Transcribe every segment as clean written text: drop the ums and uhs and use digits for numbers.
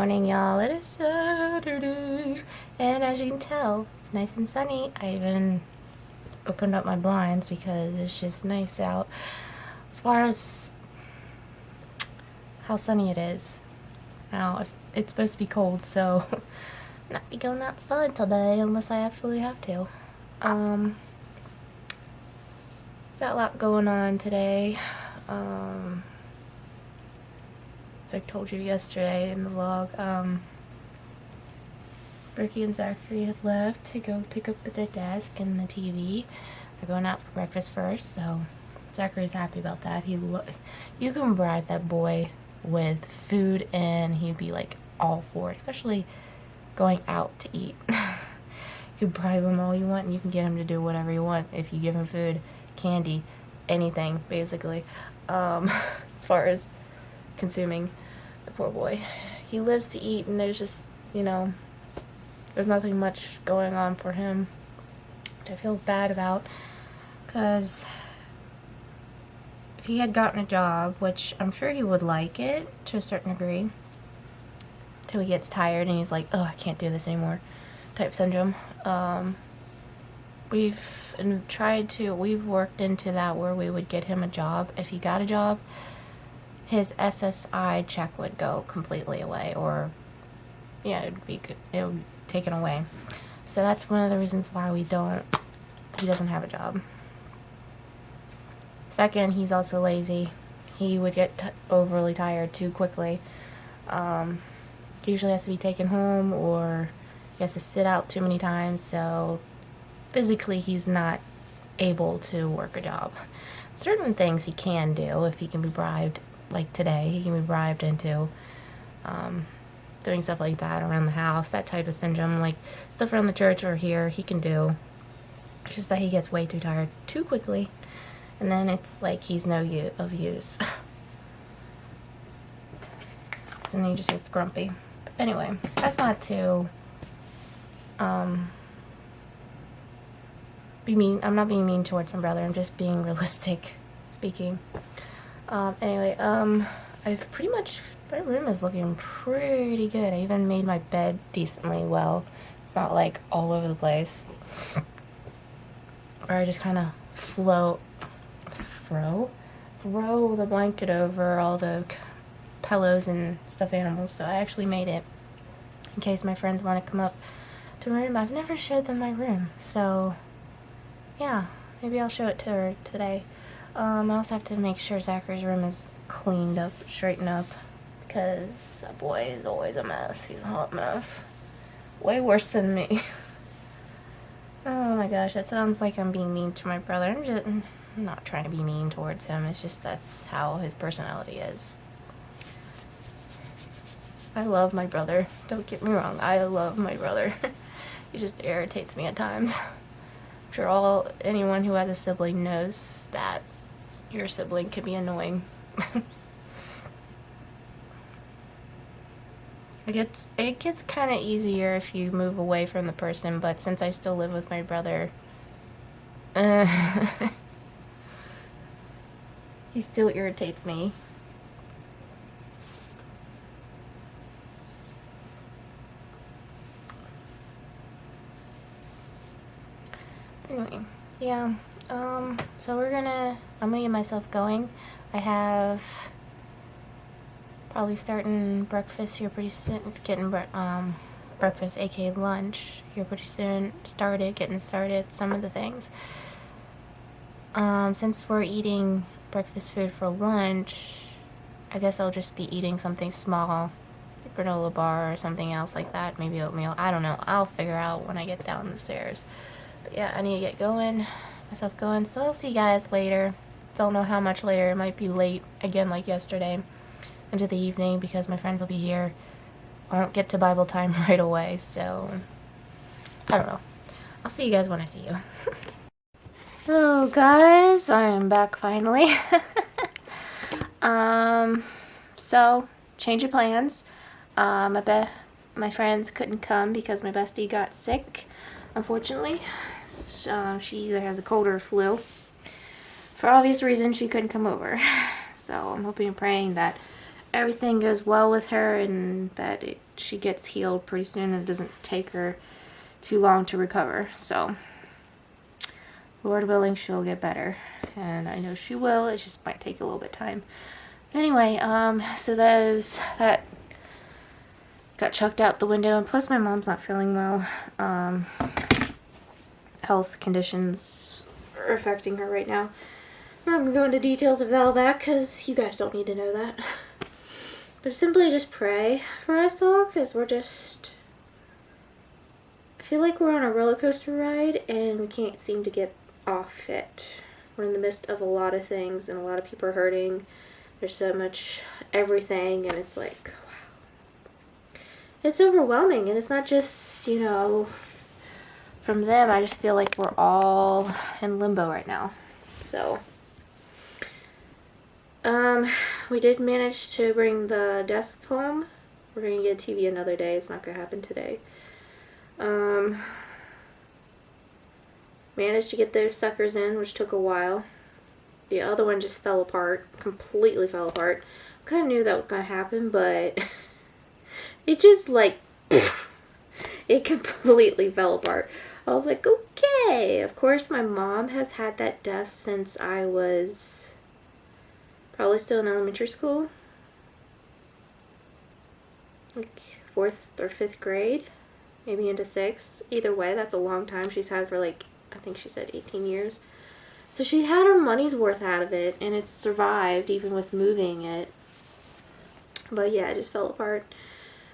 morning, y'all. It is Saturday, and as you can tell, it's nice and sunny. I even opened up my blinds because it's just nice out. As far as how sunny it is, now it's supposed to be cold, so I'm not be going outside today unless I absolutely have to. Got a lot going on today. As I told you yesterday in the vlog, Ricky and Zachary had left to go pick up the desk and the TV. They're going out for breakfast first, so Zachary's happy about that. You can bribe that boy with food and he'd be like all for it, especially going out to eat. You can bribe him all you want and you can get him to do whatever you want if you give him food, candy, anything basically. As far as consuming, the poor boy, he lives to eat, and there's just, there's nothing much going on for him, which I feel bad about, because if he had gotten a job, which I'm sure he would like it to a certain degree, till he gets tired and he's like, oh, I can't do this anymore type syndrome. We've worked into that where we would get him a job. If he got a job, his SSI check would go completely away, or it would be taken away. So that's one of the reasons why he doesn't have a job. Second, he's also lazy. He would get overly tired too quickly. He usually has to be taken home, or he has to sit out too many times, so physically he's not able to work a job. Certain things he can do if he can be bribed. Like today, he can be bribed into doing stuff like that around the house, that type of syndrome, like stuff around the church or here, he can do. It's just that he gets way too tired too quickly, and then it's like he's no use. So then he just gets grumpy. But anyway, that's not to be mean. I'm not being mean towards my brother. I'm just being realistic speaking. Anyway, I've pretty much, my room is looking pretty good. I even made my bed decently well. It's not like all over the place. Or I just kind of throw the blanket over all the pillows and stuffed animals. So I actually made it in case my friends want to come up to my room. I've never showed them my room, so yeah, maybe I'll show it to her today. I also have to make sure Zachary's room is cleaned up, straightened up, because that boy is always a mess. He's a hot mess. Way worse than me. Oh my gosh, that sounds like I'm being mean to my brother. I'm not trying to be mean towards him. It's just that's how his personality is. I love my brother. Don't get me wrong. I love my brother. He just irritates me at times. I'm sure anyone who has a sibling knows that your sibling can be annoying. It gets kind of easier if you move away from the person, but since I still live with my brother, he still irritates me. Anyway, yeah, so I'm gonna get myself going. I have probably starting breakfast here pretty soon, getting breakfast, aka lunch, here pretty soon, getting started, some of the things. Since we're eating breakfast food for lunch, I guess I'll just be eating something small, a granola bar or something else like that, maybe oatmeal, I don't know, I'll figure out when I get down the stairs. But yeah, I need to get myself going, so I'll see you guys later. Don't know how much later. It might be late again like yesterday into the evening because my friends will be here. I won't get to Bible time right away, so I don't know. I'll see you guys when I see you. Hello guys, I am back finally. So change of plans. I bet my friends couldn't come because my bestie got sick, unfortunately. She either has a cold or a flu. For obvious reasons, she couldn't come over. So I'm hoping and praying that everything goes well with her and that she gets healed pretty soon and it doesn't take her too long to recover. So Lord willing, she'll get better, and I know she will. It just might take a little bit of time. Anyway, so that got chucked out the window, and plus my mom's not feeling well. Health conditions are affecting her right now. I'm not gonna go into details of all that because you guys don't need to know that. But simply just pray for us all, because we're just, I feel like we're on a roller coaster ride and we can't seem to get off it. We're in the midst of a lot of things and a lot of people are hurting. There's so much everything, and it's like, wow. It's overwhelming, and it's not just, you know, from them. I just feel like we're all in limbo right now. So, we did manage to bring the desk home. We're going to get a TV another day. It's not going to happen today. Managed to get those suckers in, which took a while. The other one just fell apart. Completely fell apart. Kind of knew that was going to happen, but it just like, it completely fell apart. I was like, okay. Of course, my mom has had that desk since I was probably still in elementary school. Like 4th or 5th grade. Maybe into 6th. Either way, that's a long time. She's had for like, I think she said 18 years. So she had her money's worth out of it, and it's survived even with moving it. But yeah, it just fell apart.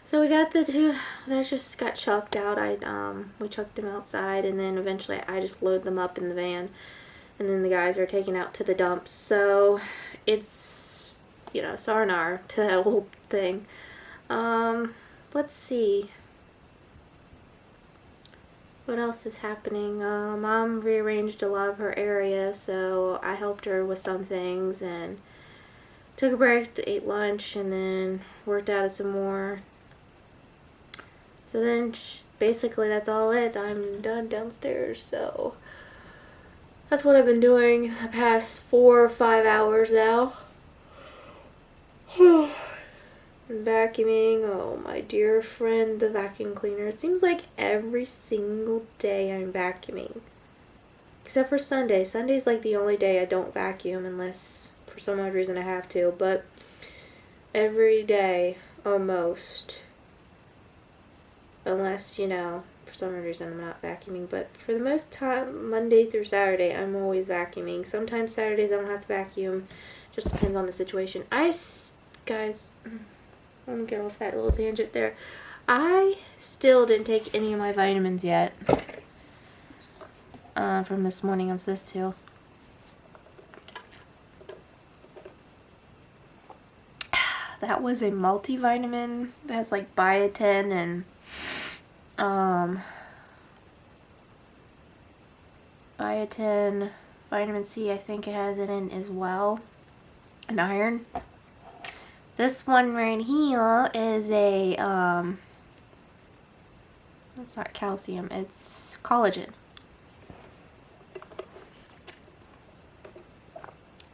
So we got the two that just got chucked out. We chucked them outside, and then eventually I just load them up in the van, and then the guys are taken out to the dumps. So it's, you know, sayonara to that whole thing. Let's see. What else is happening? Mom rearranged a lot of her area, so I helped her with some things and took a break, ate lunch, and then worked out some more. So then, basically, that's all it. I'm done downstairs, so that's what I've been doing the past 4 or 5 hours now. Vacuuming. Oh, my dear friend, the vacuum cleaner. It seems like every single day I'm vacuuming. Except for Sunday. Sunday's like the only day I don't vacuum unless for some odd reason I have to. But every day, almost. Unless, you know, for some odd reason I'm not vacuuming. But for the most time, Monday through Saturday, I'm always vacuuming. Sometimes Saturdays I don't have to vacuum. Just depends on the situation. Guys, I'm gonna get off that little tangent there. I still didn't take any of my vitamins yet. From this morning I'm supposed to. That was a multivitamin that has like biotin and biotin, vitamin C, I think it has it in as well, and iron. This one right here is a it's not calcium, it's collagen.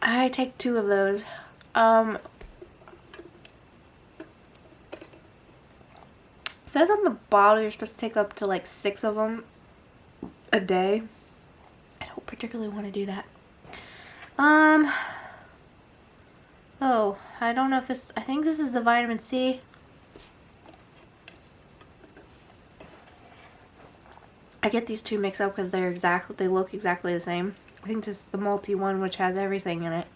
I take 2 of those. It says on the bottle you're supposed to take up to like 6 of them a day. I don't particularly want to do that. Oh, I don't know if this, I think this is the vitamin C. I get these 2 mixed up because they look exactly the same. I think this is the multi one, which has everything in it.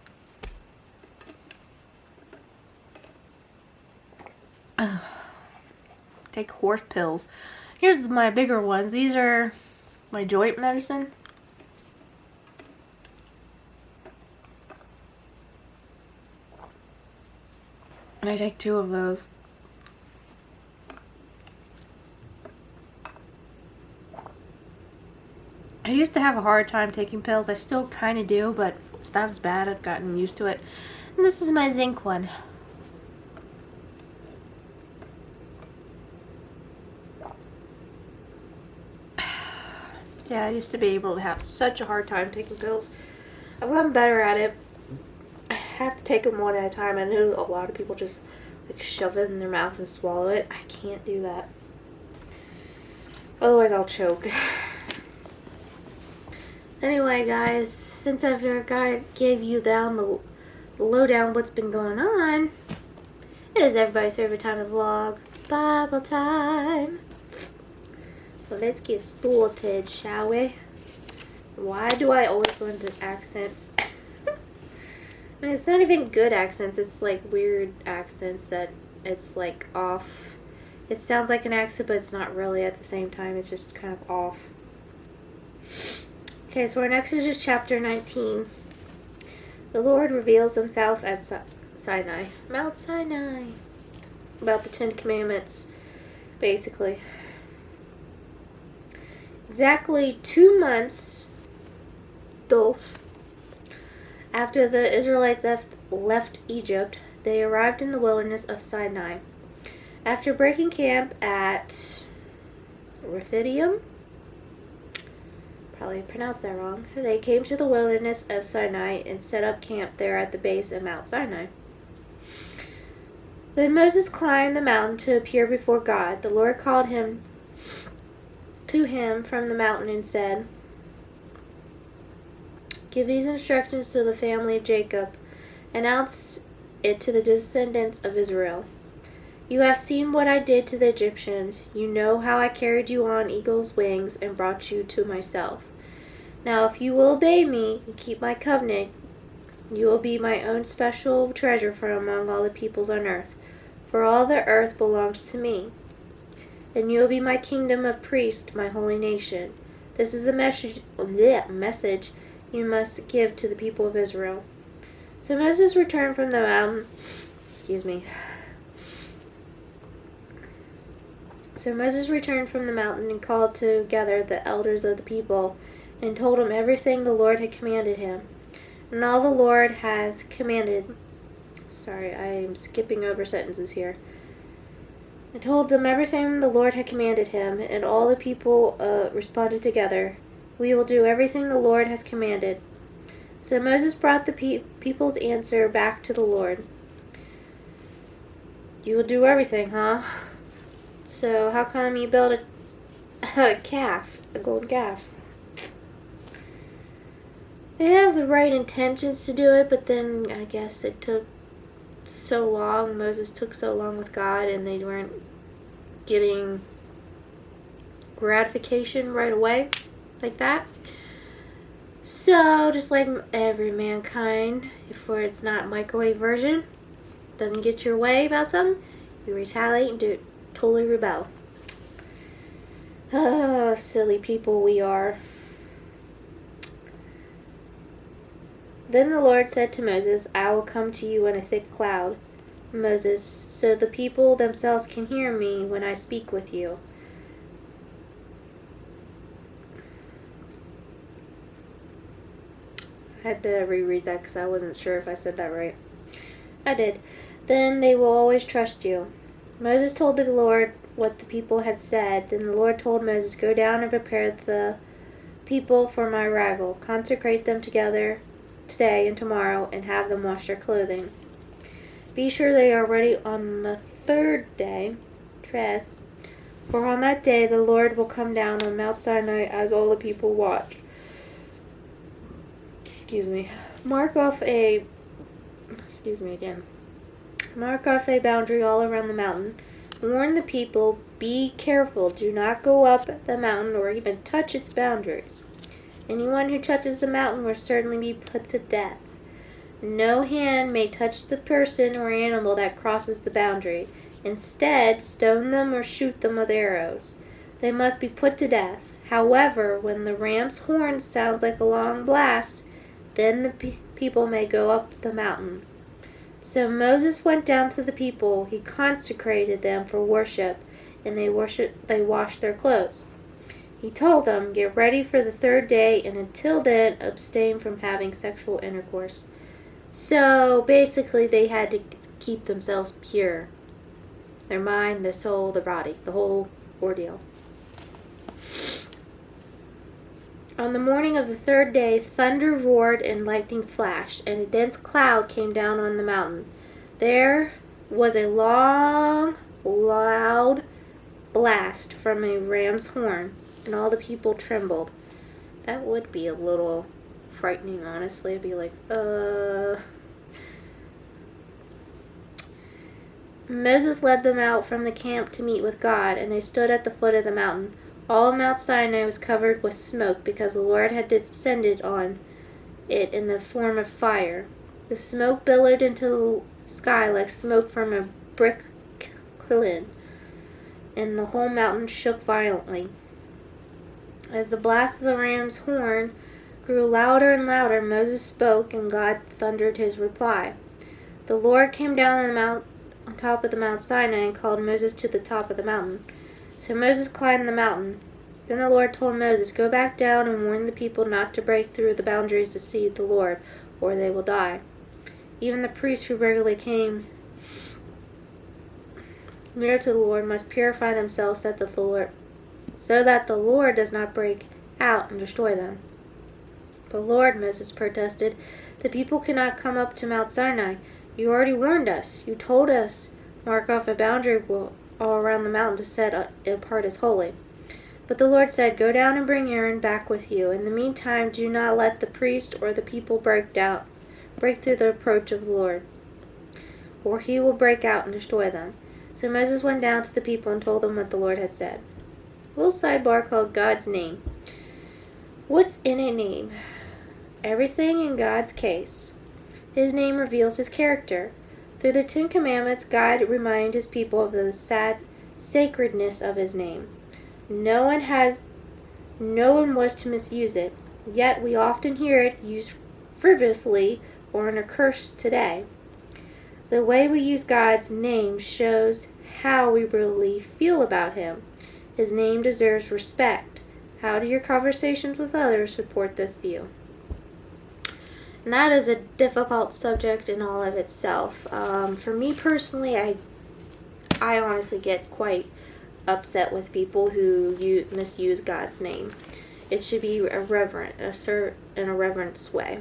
Take horse pills. Here's my bigger ones. These are my joint medicine. And I take 2 of those. I used to have a hard time taking pills. I still kind of do, but it's not as bad. I've gotten used to it. And this is my zinc one. Yeah, I used to be able to have such a hard time taking pills. I've gotten better at it. I have to take them one at a time. I know a lot of people just like shove it in their mouth and swallow it. I can't do that. Otherwise I'll choke. Anyway, guys, since I've gave you down the lowdown what's been going on, it is everybody's favorite time of the vlog, Bible time. So let's get started, shall we? Why do I always go into accents? And it's not even good accents, it's like weird accents that it's like off. It sounds like an accent, but it's not really at the same time. It's just kind of off. Okay, so our next is just chapter 19. The Lord reveals himself at Sinai. Mount Sinai. About the 10 Commandments, basically. Exactly 2 months, after the Israelites left Egypt, they arrived in the wilderness of Sinai. After breaking camp at Rephidim, probably pronounced that wrong, they came to the wilderness of Sinai and set up camp there at the base of Mount Sinai. Then Moses climbed the mountain to appear before God. The Lord called to him from the mountain and said, "Give these instructions to the family of Jacob. Announce it to the descendants of Israel. You have seen what I did to the Egyptians. You know how I carried you on eagle's wings and brought you to myself. Now if you will obey me and keep my covenant, you will be my own special treasure from among all the peoples on earth, for all the earth belongs to me. And you will be my kingdom of priests, my holy nation. This is the message you must give to the people of Israel." So Moses returned from the mountain. So Moses returned from the mountain and called together the elders of the people and told them everything the Lord had commanded him. And all the Lord has commanded. Sorry, I am skipping over sentences here. I told them everything the Lord had commanded him, and all the people responded together, "We will do everything the Lord has commanded." So Moses brought the people's answer back to the Lord. "You will do everything, huh? So how come you built a golden calf?" They have the right intentions to do it, but then I guess it took so long. Moses took so long with God, and they weren't getting gratification right away like that. So just like every mankind, if it's not microwave version, doesn't get your way about something, you retaliate and totally rebel. Oh, silly people we are. Then the Lord said to Moses, "I will come to you in a thick cloud, Moses, so the people themselves can hear me when I speak with you." I had to reread that because I wasn't sure if I said that right. I did. "Then they will always trust you." Moses told the Lord what the people had said. Then the Lord told Moses, "Go down and prepare the people for my arrival. Consecrate them together today and tomorrow, and have them wash their clothing. Be sure they are ready on the third day, for on that day the Lord will come down on Mount Sinai as all the people watch. Mark off a boundary all around the mountain. Warn the people, be careful, do not go up the mountain or even touch its boundaries. Anyone who touches the mountain will certainly be put to death. No hand may touch the person or animal that crosses the boundary. Instead, stone them or shoot them with arrows. They must be put to death. However, when the ram's horn sounds like a long blast, then the people may go up the mountain." So Moses went down to the people. He consecrated them for worship, and they washed their clothes. He told them, "Get ready for the third day, and until then, abstain from having sexual intercourse." So basically, they had to keep themselves pure. Their mind, their soul, their body, the whole ordeal. On the morning of the third day, thunder roared and lightning flashed, and a dense cloud came down on the mountain. There was a long, loud blast from a ram's horn, and all the people trembled. That would be a little frightening, honestly. I'd be like, Moses led them out from the camp to meet with God, and they stood at the foot of the mountain. All of Mount Sinai was covered with smoke because the Lord had descended on it in the form of fire. The smoke billowed into the sky like smoke from a brick kiln, and the whole mountain shook violently. As the blast of the ram's horn grew louder and louder, Moses spoke, and God thundered his reply. The Lord came down on top of the Mount Sinai and called Moses to the top of the mountain. So Moses climbed the mountain. Then the Lord told Moses, "Go back down and warn the people not to break through the boundaries to see the Lord, or they will die. Even the priests who regularly came near to the Lord must purify themselves so that the Lord does not break out and destroy them." "But Lord," Moses protested, "the people cannot come up to Mount Sinai. You already warned us. You told us mark off a boundary all around the mountain to set it apart as holy." But the Lord said, "Go down and bring Aaron back with you. In the meantime, do not let the priest or the people break through the approach of the Lord, or he will break out and destroy them." So Moses went down to the people and told them what the Lord had said. A little sidebar called God's name. What's in a name? Everything in God's case. His name reveals his character. Through the 10 Commandments, God reminded his people of the sacredness of his name. No one was to misuse it, yet we often hear it used frivolously or in a curse today. The way we use God's name shows how we really feel about him. His name deserves respect. How do your conversations with others support this view? And that is a difficult subject in all of itself. For me personally, I honestly get quite upset with people who misuse God's name. It should be irreverent, in a reverence way.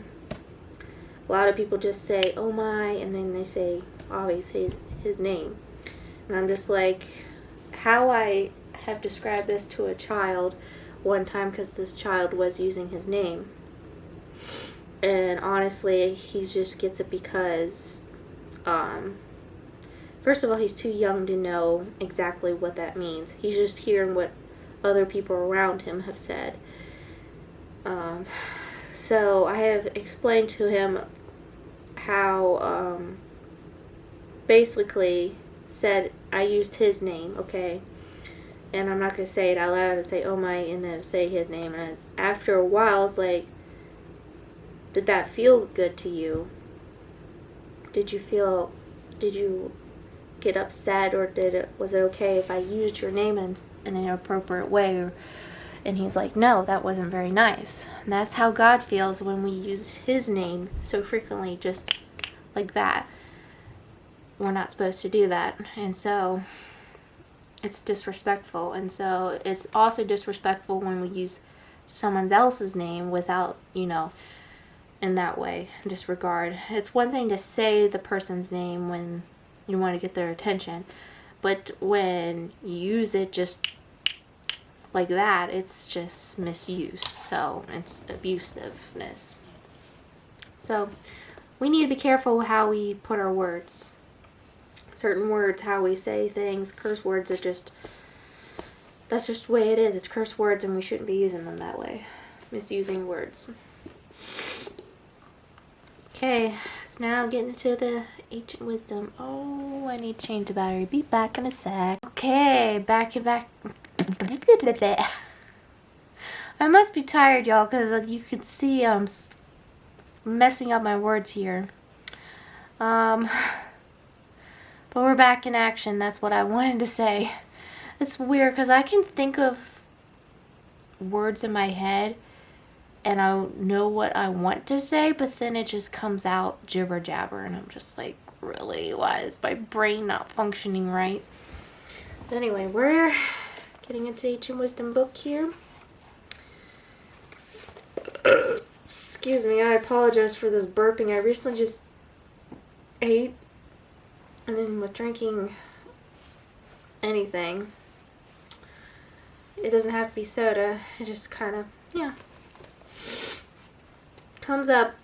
A lot of people just say, "Oh my," and then they say, obviously, his name. And I'm just like, how I have described this to a child one time, because this child was using his name. And honestly, he just gets it because, first of all, he's too young to know exactly what that means. He's just hearing what other people around him have said. So I have explained to him how, basically said I used his name, okay? And I'm not going to say it out loud and say, "Oh my," and then say his name. And after a while, it's like, did that feel good to you? Did you get upset, or was it okay if I used your name in an appropriate way? And he's like, "No, that wasn't very nice." And that's how God feels when we use his name so frequently, just like that. We're not supposed to do that. And so it's disrespectful. And so it's also disrespectful when we use someone else's name without, in that way, disregard. It's one thing to say the person's name when you want to get their attention, but when you use it just like that, it's just misuse. So it's abusiveness. So we need to be careful how we put our words. Certain words, how we say things, curse words are that's just the way it is. It's curse words, and we shouldn't be using them that way. Misusing words. Okay, it's now getting into the ancient wisdom. Oh, I need to change the battery. Be back in a sec. Okay, back. I must be tired, y'all, because you can see I'm messing up my words here. But we're back in action. That's what I wanted to say. It's weird because I can think of words in my head and I know what I want to say, but then it just comes out jibber jabber, and I'm just like, really? Why is my brain not functioning right? But anyway, we're getting into Ancient Wisdom book here. Excuse me, I apologize for this burping. I recently just ate And then with drinking anything, it doesn't have to be soda. It just kind of, yeah, comes up.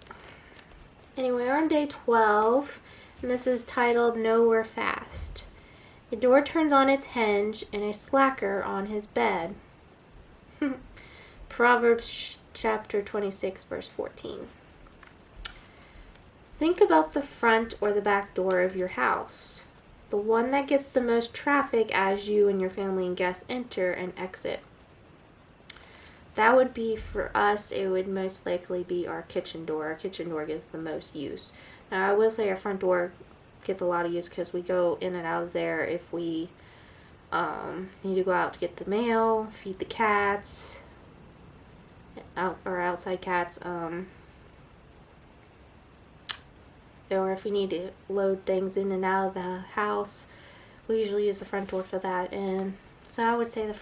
Anyway, we're on day 12, and this is titled Nowhere Fast. A door turns on its hinge, and a slacker on his bed. Proverbs chapter 26, verse 14. Think about the front or the back door of your house. The one that gets the most traffic as you and your family and guests enter and exit. That would be, for us, it would most likely be our kitchen door. Our kitchen door gets the most use. Now, I will say our front door gets a lot of use because we go in and out of there if we need to go out to get the mail, feed the cats, or outside cats, or if we need to load things in and out of the house. We usually use the front door for that. And so I would say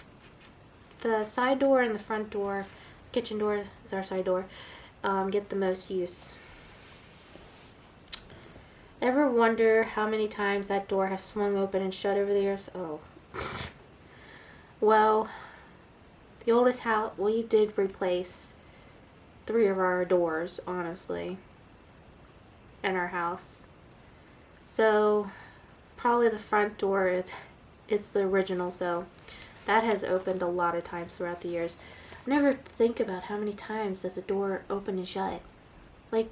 the side door and the front door, kitchen door is our side door, get the most use. Ever wonder how many times that door has swung open and shut over the years? Oh. Well, the oldest house, we did replace 3 of our doors, honestly, in our house. So probably the front door it's the original, so that has opened a lot of times throughout the years. I never think about how many times does a door open and shut. Like,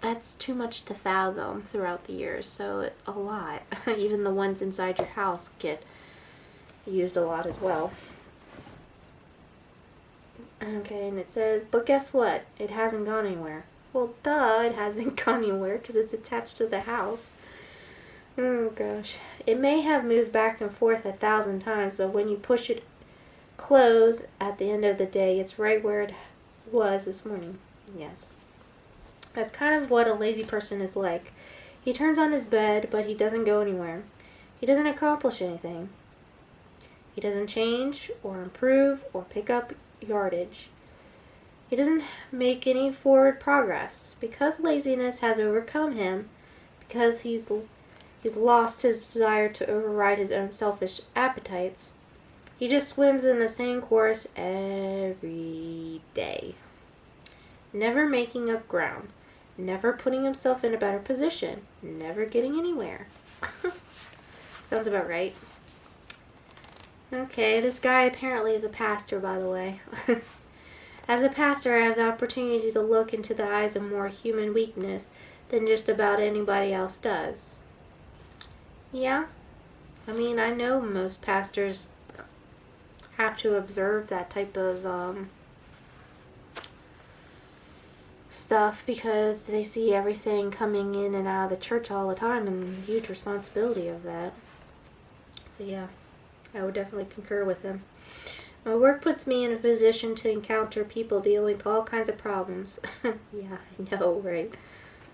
that's too much to fathom throughout the years, so a lot. Even the ones inside your house get used a lot as well. Okay, and it says, but guess what? It hasn't gone anywhere. Well, duh, it hasn't gone anywhere because it's attached to the house. Oh, gosh. It may have moved back and forth 1,000 times, but when you push it close at the end of the day, it's right where it was this morning. Yes. That's kind of what a lazy person is like. He turns on his bed, but he doesn't go anywhere. He doesn't accomplish anything. He doesn't change or improve or pick up yardage. He doesn't make any forward progress. Because laziness has overcome him, because he's lost his desire to override his own selfish appetites, he just swims in the same course every day. Never making up ground. Never putting himself in a better position. Never getting anywhere. Sounds about right. Okay, this guy apparently is a pastor, by the way. As a pastor, I have the opportunity to look into the eyes of more human weakness than just about anybody else does. Yeah, I mean, I know most pastors have to observe that type of stuff because they see everything coming in and out of the church all the time and the huge responsibility of that. So yeah, I would definitely concur with him. My work puts me in a position to encounter people dealing with all kinds of problems. Yeah, I know, right?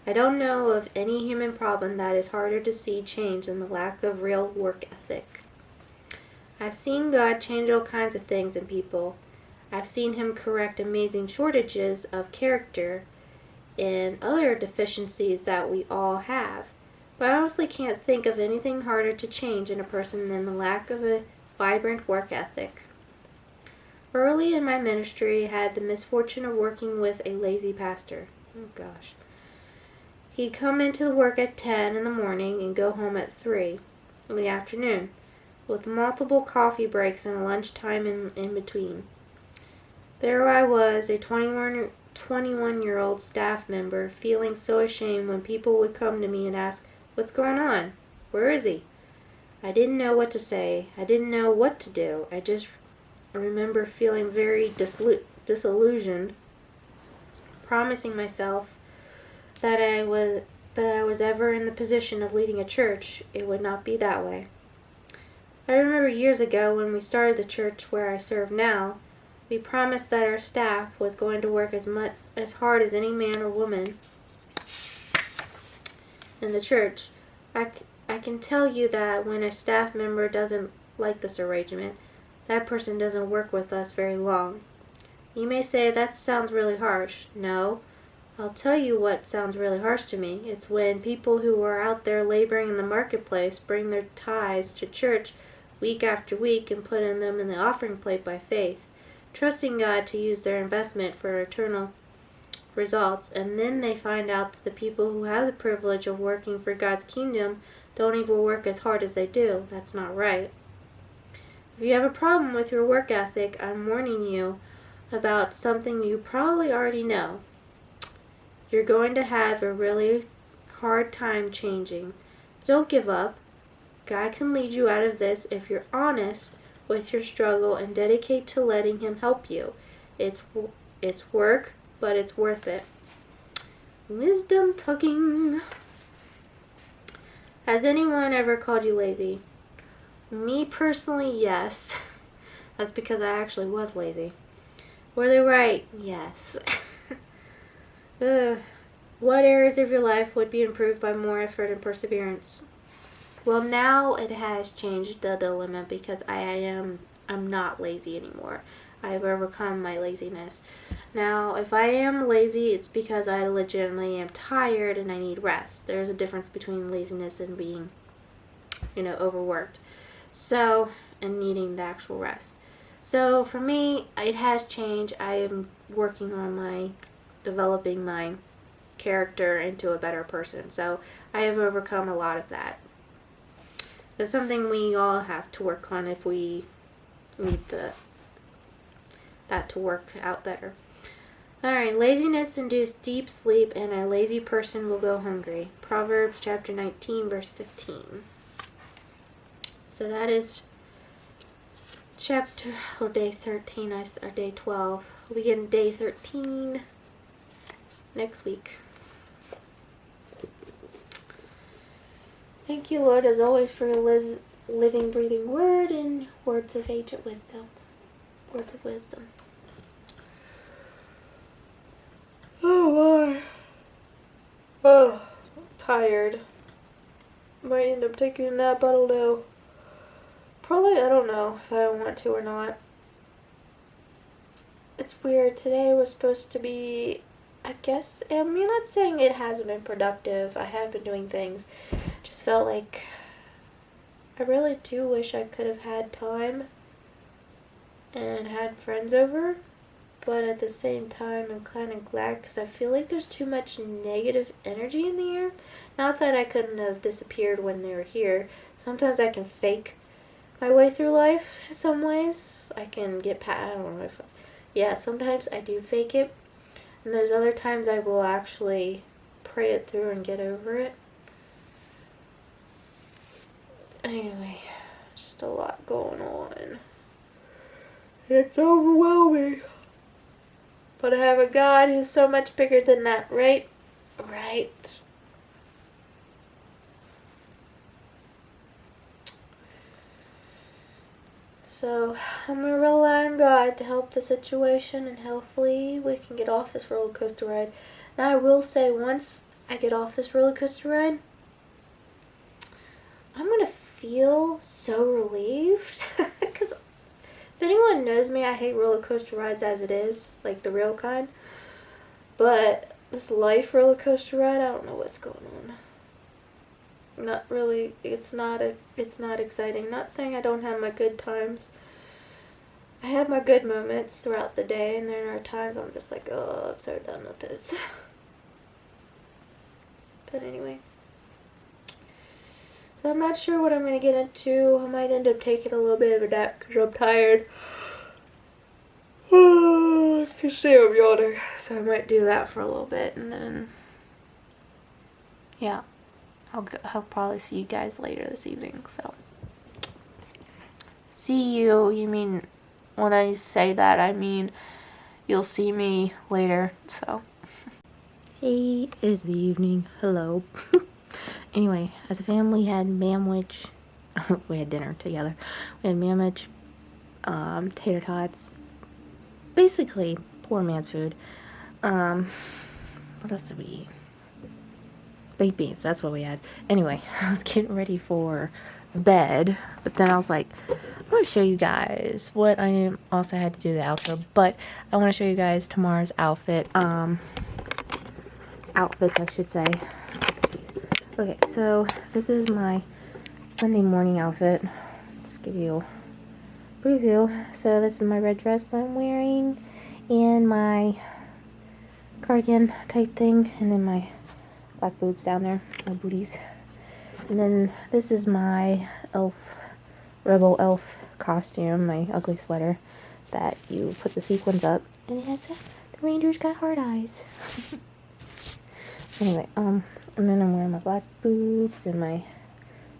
I don't know of any human problem that is harder to see change than the lack of real work ethic. I've seen God change all kinds of things in people. I've seen Him correct amazing shortages of character and other deficiencies that we all have. But I honestly can't think of anything harder to change in a person than the lack of a vibrant work ethic. Early in my ministry, I had the misfortune of working with a lazy pastor. Oh gosh. He'd come into work at 10 in the morning and go home at 3 in the afternoon, with multiple coffee breaks and lunchtime in between. There I was, a 21-year-old staff member, feeling so ashamed when people would come to me and ask, "What's going on? Where is he?" I didn't know what to say. I didn't know what to do. I remember feeling very disillusioned, promising myself that I was ever in the position of leading a church, it would not be that way. I remember years ago when we started the church where I serve now, we promised that our staff was going to work as hard as any man or woman in the church. I can tell you that when a staff member doesn't like this arrangement, that person doesn't work with us very long. You may say, that sounds really harsh. No, I'll tell you what sounds really harsh to me. It's when people who are out there laboring in the marketplace bring their tithes to church week after week and put them in the offering plate by faith, trusting God to use their investment for eternal results, and then they find out that the people who have the privilege of working for God's kingdom don't even work as hard as they do. That's not right. If you have a problem with your work ethic, I'm warning you about something you probably already know. You're going to have a really hard time changing. Don't give up. God can lead you out of this if you're honest with your struggle and dedicate to letting Him help you. It's work, but it's worth it. Wisdom tugging. Has anyone ever called you lazy? Me personally, yes. That's because I actually was lazy. Were they right? Yes. What areas of your life would be improved by more effort and perseverance? Well, now it has changed the dilemma because I'm not lazy anymore. I've overcome my laziness. Now, if I am lazy, it's because I legitimately am tired and I need rest. There's a difference between laziness and being, overworked. So, and needing the actual rest. So, for me, it has changed. I am working on developing my character into a better person. So, I have overcome a lot of that. It's something we all have to work on if we need that to work out better. Alright, laziness induces deep sleep and a lazy person will go hungry. Proverbs chapter 19 verse 15. So that is day 13, or day 12. We'll begin day 13 next week. Thank you, Lord, as always, for your living, breathing word and words of ancient wisdom. Words of wisdom. Oh, my. Oh, I'm tired. Might end up taking a nap, I don't know. Probably, I don't know if I want to or not. It's weird. Today was supposed to be, I guess, I'm not saying it hasn't been productive. I have been doing things. Just felt like I really do wish I could have had time and had friends over. But at the same time, I'm kind of glad because I feel like there's too much negative energy in the air. Not that I couldn't have disappeared when they were here. Sometimes I can fake my way through life in some ways. I can get past, I don't know if, yeah, sometimes I do fake it. And there's other times I will actually pray it through and get over it. Anyway, just a lot going on. It's overwhelming. But I have a God who's so much bigger than that, right? Right. So, I'm going to rely on God to help the situation, and hopefully we can get off this roller coaster ride. Now, I will say, once I get off this roller coaster ride, I'm going to feel so relieved. Because if anyone knows me, I hate roller coaster rides as it is, like the real kind. But this life roller coaster ride, I don't know what's going on. Not really, it's not exciting. Not saying I don't have my good times. I have my good moments throughout the day, and there are times I'm just like, oh, I'm so done with this. But anyway. So I'm not sure what I'm going to get into. I might end up taking a little bit of a nap because I'm tired. I can see I'm yawning. So I might do that for a little bit, and then, yeah. I'll probably see you guys later this evening, so. See you, you mean, when I say that, I mean, you'll see me later, so. Hey, it is the evening, hello. Anyway, as a family, we had manwich, we had dinner together. We had manwich, tater tots, basically poor man's food. What else did we eat? Baked beans, that's what we had. Anyway, I was getting ready for bed, but then I was like, I'm going to show you guys what I also had to do the outro, but I want to show you guys tomorrow's outfit. outfits, I should say. Okay, so this is my Sunday morning outfit. Let's give you a preview. So this is my red dress I'm wearing, and my cardigan type thing, and then my black boots down there, my booties. And then this is my rebel elf costume, my ugly sweater that you put the sequins up, and it has the reindeer's got hard eyes. Anyway, and then I'm wearing my black boots and my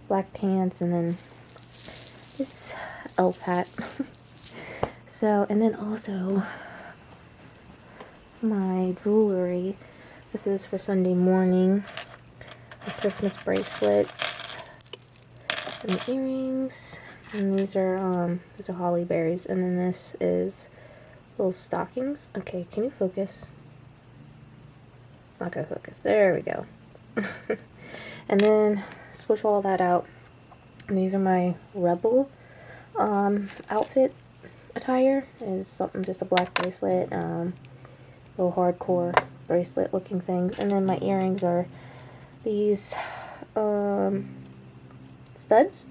black pants, and then this elf hat. So, and then also my jewelry. This is for Sunday morning. The Christmas bracelets and the earrings. And these are holly berries. And then this is little stockings. Okay, can you focus? It's not gonna focus. There we go. And then switch all that out. And these are my rebel outfit attire. Is something, just a black bracelet, little hardcore bracelet looking things. And then my earrings are these studs,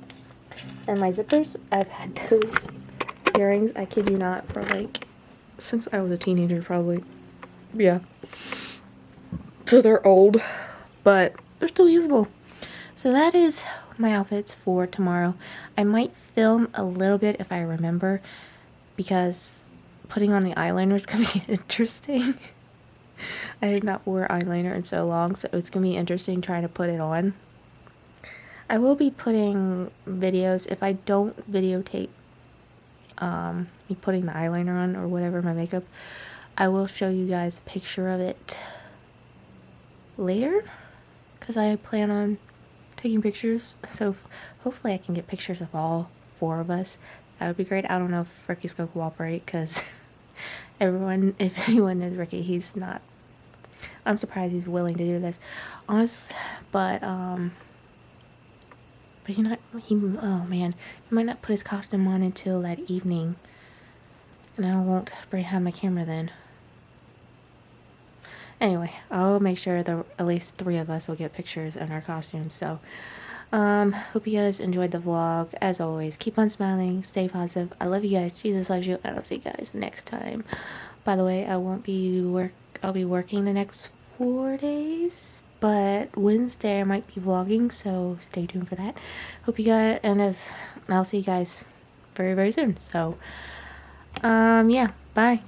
and my zippers. I've had those earrings, I kid you not, for like since I was a teenager, probably. Yeah, so they're old, but they're still usable. So that is my outfits for tomorrow. I might film a little bit if I remember, because putting on the eyeliner is gonna be interesting. I have not wore eyeliner in so long, so it's gonna be interesting trying to put it on. I will be putting videos, if I don't videotape me putting the eyeliner on or whatever, my makeup, I will show you guys a picture of it later, because I plan on taking pictures, so hopefully I can get pictures of all 4 of us. That would be great. I don't know if Ricky's gonna cooperate, because if anyone knows Ricky, he's not. I'm surprised he's willing to do this, honestly. But you're not. Oh man, he might not put his costume on until that evening, and I won't have my camera then. Anyway, I'll make sure that at least 3 of us will get pictures in our costumes. So, hope you guys enjoyed the vlog. As always, keep on smiling, stay positive. I love you guys. Jesus loves you, and I'll see you guys next time. By the way, I'll be working the next 4 days, but Wednesday I might be vlogging, so stay tuned for that. Hope you guys, and I'll see you guys very, very soon. So, yeah, bye.